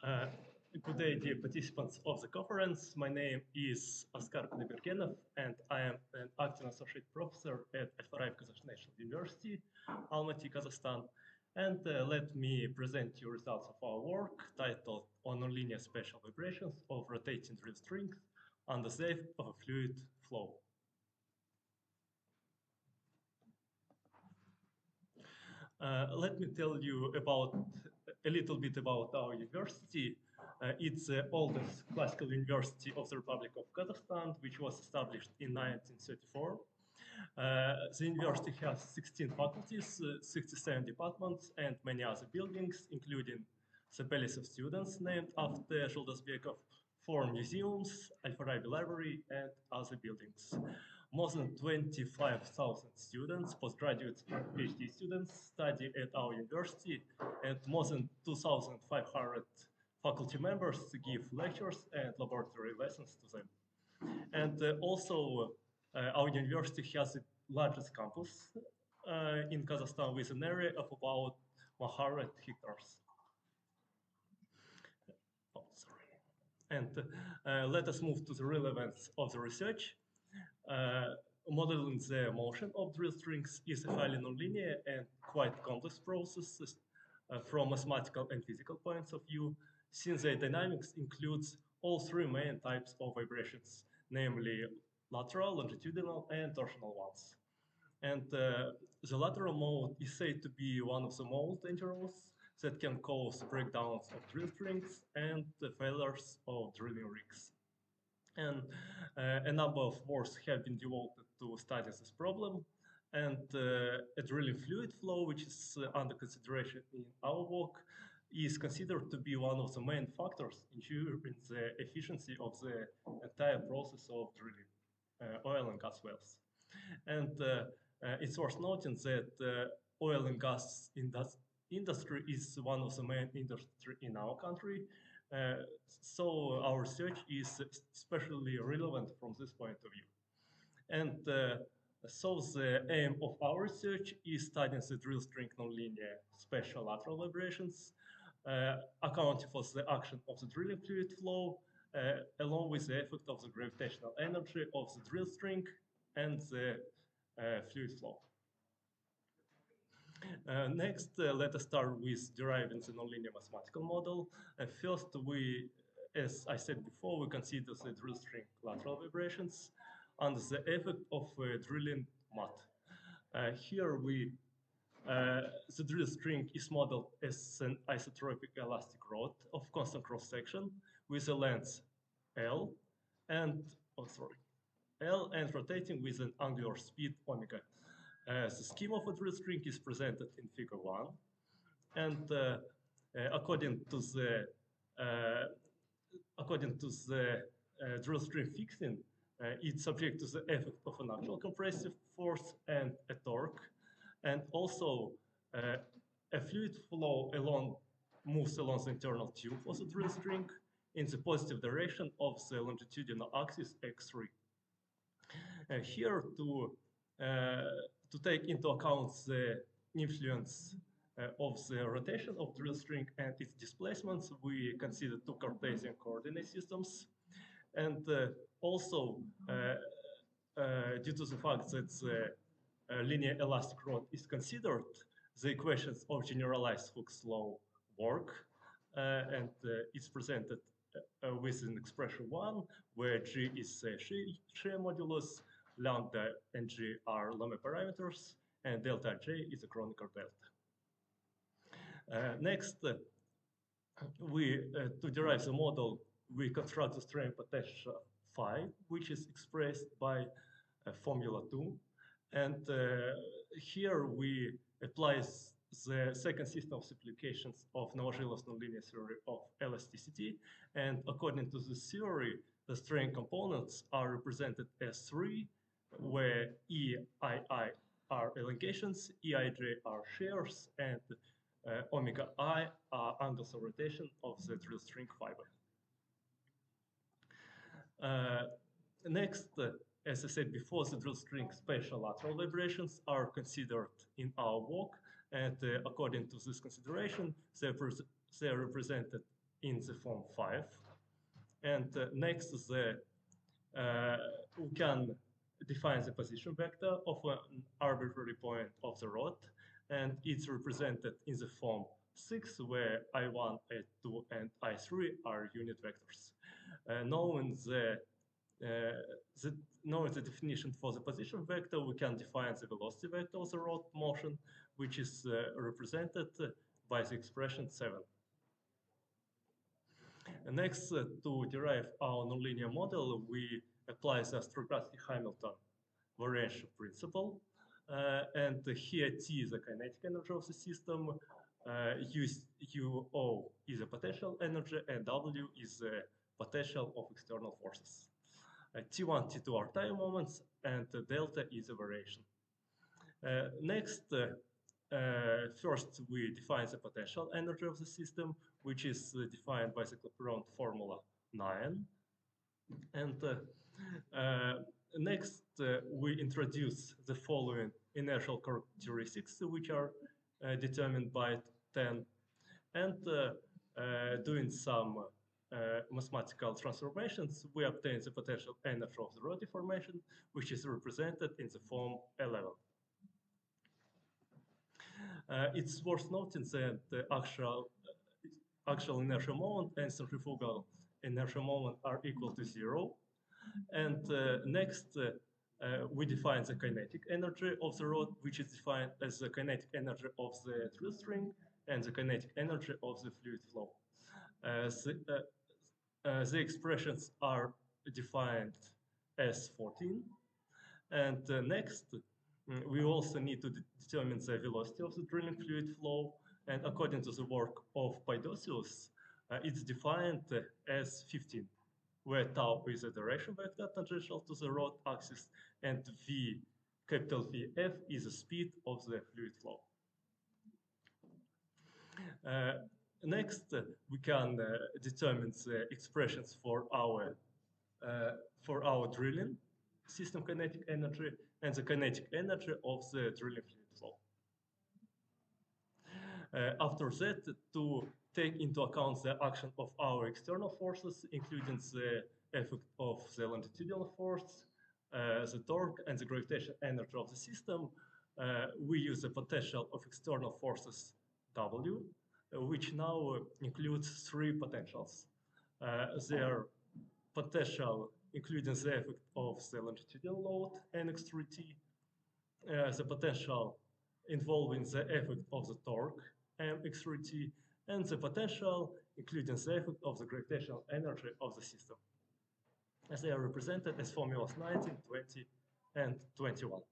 Uh, Good day, dear participants of the conference. My name is Askar Kudaibergenov, and I am an acting associate professor at FRI Kazakhstan National University, Almaty, Kazakhstan. And let me present you results of our work titled on nonlinear spatial vibrations of rotating drill strings under the effect of a fluid flow. Let me tell you a little bit about our university. It's the oldest classical university of the Republic of Kazakhstan, which was established in 1934. The university has 16 faculties, 67 departments, and many other buildings, including the Palace of Students, named after Zholdazbekov, 4 museums, Al-Farabi Library, and other buildings. More than 25,000 students, postgraduate and PhD students, study at our university, and more than 2,500 faculty members give lectures and laboratory lessons to them. And also, our university has the largest campus in Kazakhstan with an area of about 100 hectares. Oh, sorry. And let us move to the relevance of the research. Modeling the motion of drill strings is a highly nonlinear and quite complex process from mathematical and physical points of view, since the dynamics includes all 3 main types of vibrations, namely lateral, longitudinal, and torsional ones. And the lateral mode is said to be one of the most dangerous that can cause breakdowns of drill strings and the failures of drilling rigs. And a number of works have been devoted to study this problem. And a drilling fluid flow, which is under consideration in our work, is considered to be one of the main factors ensuring the efficiency of the entire process of drilling oil and gas wells. And it's worth noting that oil and gas industry is one of the main industry in our country. So our research is especially relevant from this point of view. And so the aim of our research is studying the drill string nonlinear spatial lateral vibrations, accounting for the action of the drilling fluid flow, along with the effect of the gravitational energy of the drill string and the fluid flow. Next, let us start with deriving the nonlinear mathematical model. First, as I said before, we consider the drill string lateral vibrations under the effect of drilling mud. Here, the drill string is modeled as an isotropic elastic rod of constant cross-section with a length L and rotating with an angular speed omega. The scheme of a drill string is presented in figure 1, and according to the drill string fixing, it's subject to the effect of an actual compressive force and a torque, and also a fluid flow moves along the internal tube of the drill string in the positive direction of the longitudinal axis x3. Here to take into account the influence of the rotation of drill string and its displacements, we consider 2 Cartesian coordinate systems. And also, due to the fact that the linear elastic rod is considered, the equations of generalized Hooke's law work, and it's presented with an expression 1, where G is shear modulus, lambda and G are Lamé parameters, and delta J is a Kronecker delta. Next, to derive the model, we construct the strain potential phi, which is expressed by formula 2. And here we apply the second system of simplifications of Novozhilov's nonlinear theory of elasticity. And according to this theory, the strain components are represented as 3, where EII are elongations, EIJ are shears, and omega I are angles of rotation of the drill string fiber. Next, as I said before, the drill string spatial lateral vibrations are considered in our work, and according to this consideration, they are represented in the form 5. And next, we can define the position vector of an arbitrary point of the rod, and it's represented in the form 6, where I1, I2, and I3 are unit vectors. Knowing the definition for the position vector, we can define the velocity vector of the rod motion, which is represented by the expression 7. Next, to derive our nonlinear model, we apply the Astrogradsky-Hamilton variation principle. And here T is the kinetic energy of the system, UO is the potential energy, and W is the potential of external forces. T1, T2 are time moments, and delta is a variation. Next, first we define the potential energy of the system, which is defined by the Clapeyron formula 9. And next, we introduce the following inertial characteristics, which are determined by 10, and doing some mathematical transformations, we obtain the potential energy of the rod deformation, which is represented in the form 11. It's worth noting that the actual inertial moment and centrifugal inertial moment are equal to 0. And next, we define the kinetic energy of the rod, which is defined as the kinetic energy of the drill string and the kinetic energy of the fluid flow. The expressions are defined as 14. And next, we also need to determine the velocity of the drilling fluid flow. And according to the work of Paidosius, it's defined as 15, where tau is a direction vector tangential to the rod axis, and capital VF is the speed of the fluid flow. Next, we can determine the expressions for our drilling system kinetic energy and the kinetic energy of the drilling fluid flow. After that, to take into account the action of our external forces, including the effect of the longitudinal force, the torque, and the gravitational energy of the system, we use the potential of external forces W, which now includes 3 potentials. Their potential including the effect of the longitudinal load NX3T, the potential involving the effect of the torque MX3T, and the potential including the effect of the gravitational energy of the system, as they are represented as formulas 19, 20, and 21.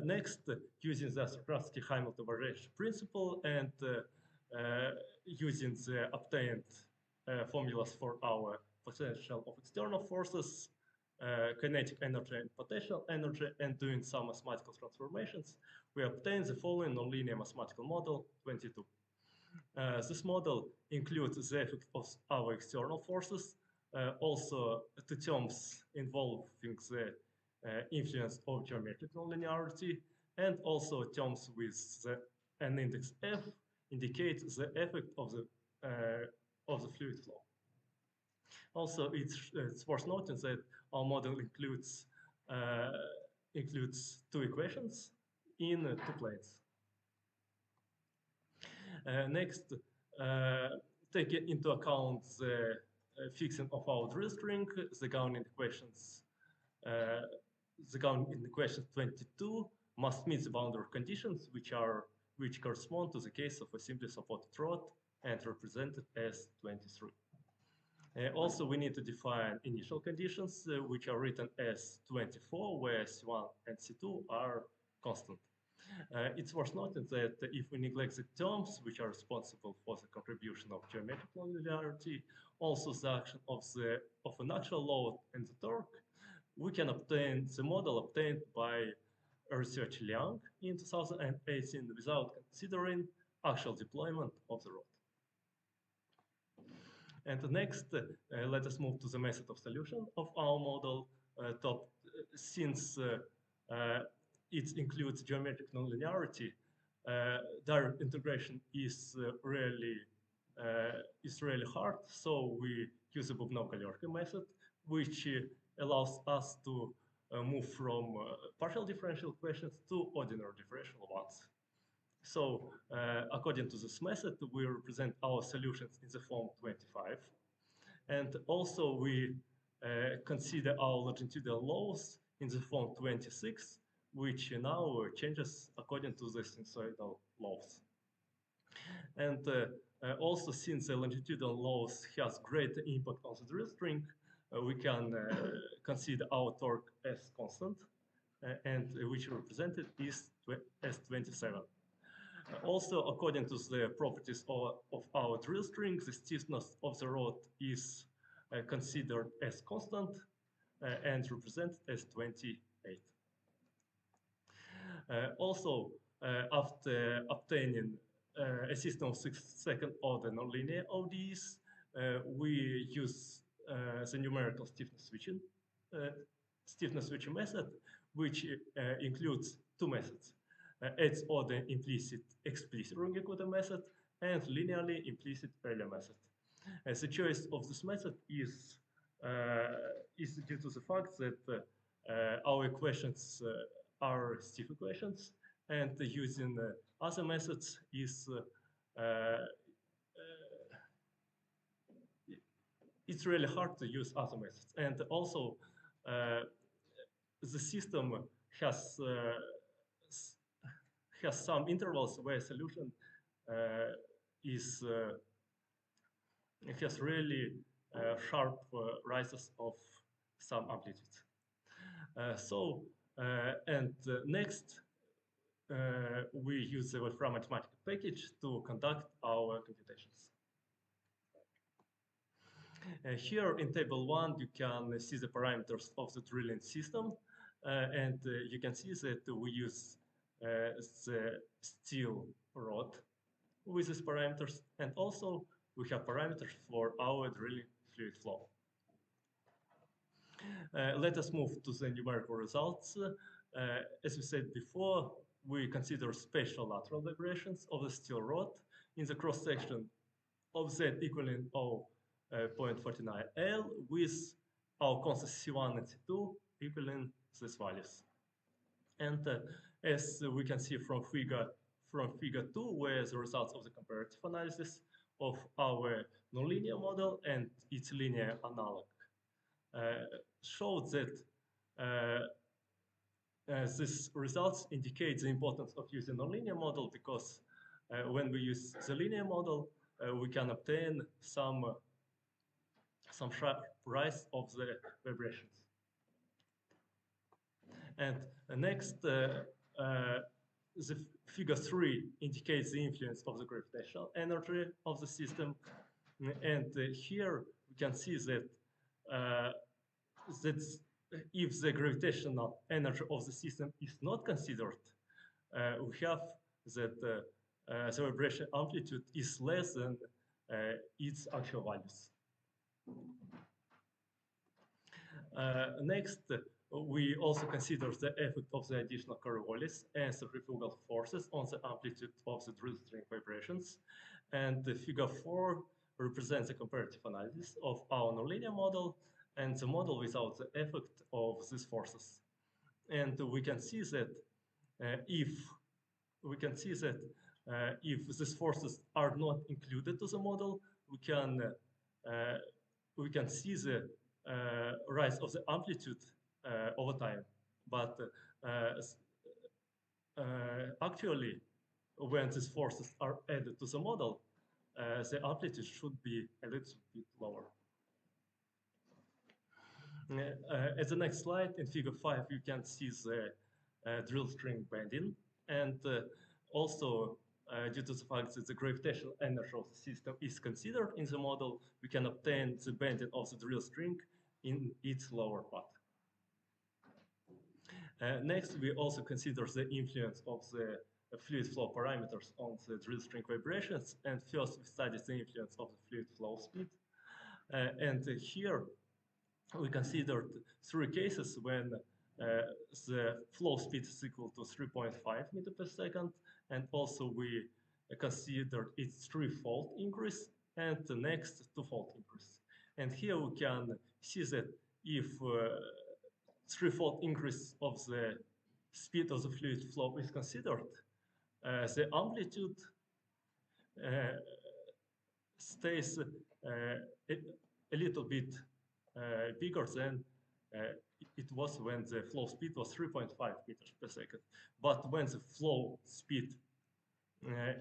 Next, using the Astrogradsky-Hamilton variation principle and using the obtained formulas for our potential of external forces, kinetic energy and potential energy, and doing some mathematical transformations, we obtain the following nonlinear mathematical model 22. This model includes the effect of our external forces, also the terms involving the influence of geometric nonlinearity, and also terms with an index f indicate the effect of the fluid flow. Also, it's worth noting that our model includes 2 equations in 2 planes. Next, taking into account the fixing of our drill string, the Gaussian equations 22 must meet the boundary conditions, which correspond to the case of a simply supported rod and represented as 23. Also, we need to define initial conditions, which are written as 24, where C1 and C2 are constant. It's worth noting that if we neglect the terms which are responsible for the contribution of geometric nonlinearity, also the action of an actual load and the torque, we can obtain the model obtained by researcher Liang in 2018 without considering actual deployment of the rod. And next, let us move to the method of solution of our model. Since it includes geometric nonlinearity, direct integration is rarely is really hard, so we use a Bubnov-Galerka method, which allows us to move from partial differential equations to ordinary differential ones. So according to this method, we represent our solutions in the form 25. And also we consider our longitudinal laws in the form 26, which now changes according to the sinusoidal laws. And also, since the longitudinal laws has great impact on the drill string, we can consider our torque as constant, and which represented is as 27. Also, according to the properties of our drill string, the stiffness of the rod is considered as constant and represented as 28. Also, after obtaining a system of second order nonlinear ODEs, we use the numerical stiffness switching method, which includes two methods: its order implicit explicit Runge-Kutta method and linearly implicit Euler method. The choice of this method is due to the fact that our equations are stiff equations, and using other methods is it's really hard to use other methods. And also, the system has some intervals where solution has really sharp rises of some amplitudes. Next, we use the Wolfram mathematical package to conduct our computations. Here in table 1, you can see the parameters of the drilling system, and you can see that we use the steel rod with these parameters, and also we have parameters for our drilling fluid flow. Let us move to the numerical results. As we said before, we consider spatial lateral vibrations of the steel rod in the cross-section of Z equaling 0.49 L with our constants C1 and C2 equaling these values. And as we can see from figure 2, where the results of the comparative analysis of our nonlinear model and its linear analog showed that these results indicate the importance of using nonlinear model, because when we use the linear model, we can obtain some sharp rise of the vibrations. And next, the figure 3 indicates the influence of the gravitational energy of the system. And here we can see that if the gravitational energy of the system is not considered, we have that the vibration amplitude is less than its actual values. Next, we also consider the effect of the additional Coriolis and centrifugal forces on the amplitude of the drill string vibrations. And the figure 4 represents a comparative analysis of our nonlinear model and the model without the effect of these forces. And we can see that if these forces are not included to the model, we can see the rise of the amplitude over time. But actually, when these forces are added to the model, the amplitude should be a little bit lower. At the next slide, in figure 5, you can see the drill string bending. And also, due to the fact that the gravitational energy of the system is considered in the model, we can obtain the bending of the drill string in its lower part. Next, we also consider the influence of the fluid flow parameters on the drill string vibrations. And first, we studied the influence of the fluid flow speed. And here, we considered 3 cases when the flow speed is equal to 3.5 meters per second, and also we considered its threefold increase, and the next twofold increase. And here we can see that if threefold increase of the speed of the fluid flow is considered, the amplitude stays a little bit bigger than it was when the flow speed was 3.5 meters per second. But when the flow speed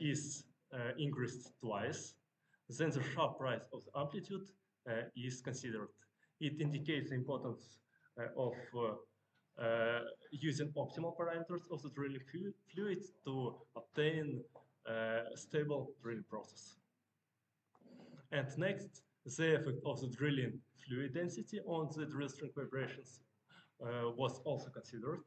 is increased twice, then the sharp rise of the amplitude is considered. It indicates the importance of using optimal parameters of the drilling fluid to obtain a stable drilling process. And next, the effect of the drilling fluid density on the drill string vibrations was also considered.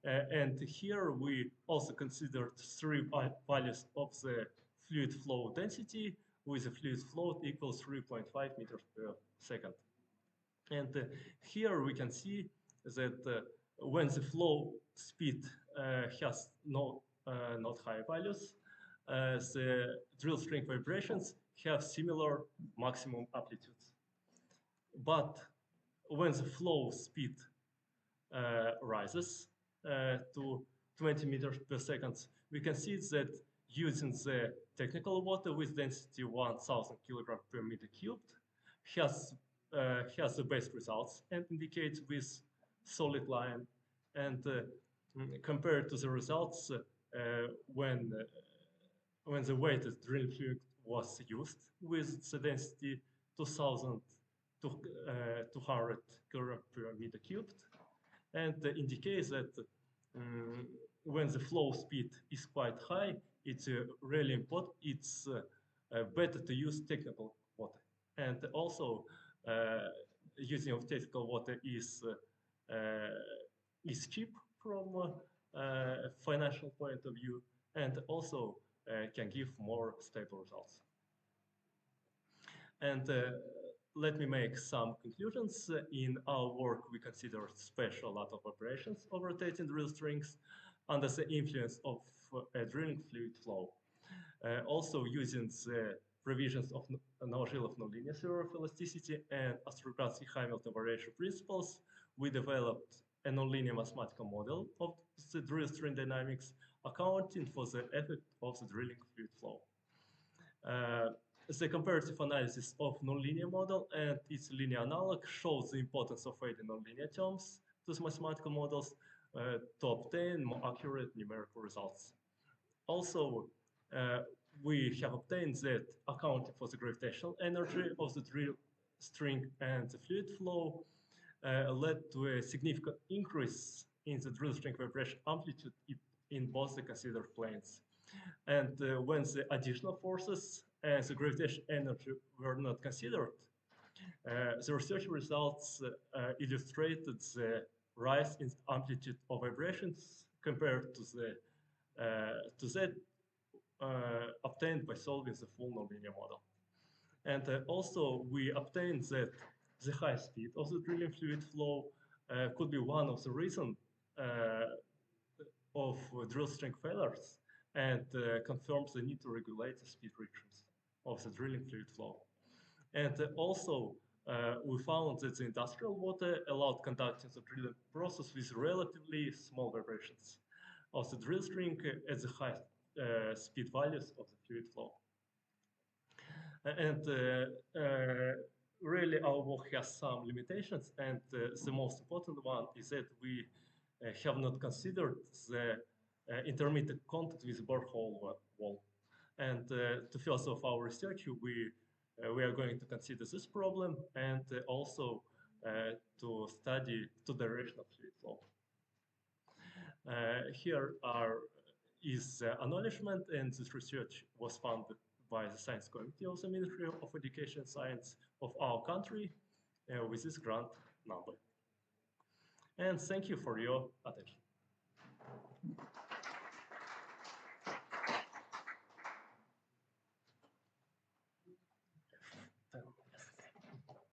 And here we also considered three values of the fluid flow density with a fluid flow equals 3.5 meters per second. And here we can see that when the flow speed has not high values, the drill string vibrations have similar maximum amplitudes. But when the flow speed rises to 20 meters per second, we can see that using the technical water with density 1000 kilogram per meter cubed has the best results and indicates with solid line. And compared to the results when the weighted drilling fluid was used with the density 2200 kilogram per meter cubed, and indicates that when the flow speed is quite high, it's really important. It's better to use technical water, and also using of technical water is cheap from a financial point of view, and also can give more stable results. And let me make some conclusions. In our work, we consider special lot of operations of rotating drill strings under the influence of a drilling fluid flow. Also using the provisions of Novoжилov nonlinear theory of elasticity and Astrogradsky-Hamilton variation principles, we developed a nonlinear mathematical model of the drill string dynamics, accounting for the effect of the drilling fluid flow. The comparative analysis of nonlinear model and its linear analog shows the importance of adding nonlinear terms to the mathematical models to obtain more accurate numerical results. Also, we have obtained that accounting for the gravitational energy of the drill string and the fluid flow led to a significant increase in the drill string vibration amplitude in both the considered planes. And when the additional forces and the gravitational energy were not considered, the research results illustrated the rise in amplitude of vibrations compared to that obtained by solving the full nonlinear model. And also we obtained that the high speed of the drilling fluid flow could be one of the reasons of drill string failures, and confirms the need to regulate the speed reactions of the drilling fluid flow. And also we found that the industrial water allowed conducting the drilling process with relatively small vibrations of the drill string at the high speed values of the fluid flow. And really our work has some limitations, and the most important one is that we have not considered the intermittent contact with the borehole wall. And to further of our research, we are going to consider this problem, and also to study two directional fluid flow. Here is acknowledgement, and this research was funded by the Science Committee of the Ministry of Education and Science of our country with this grant number. And thank you for your attention.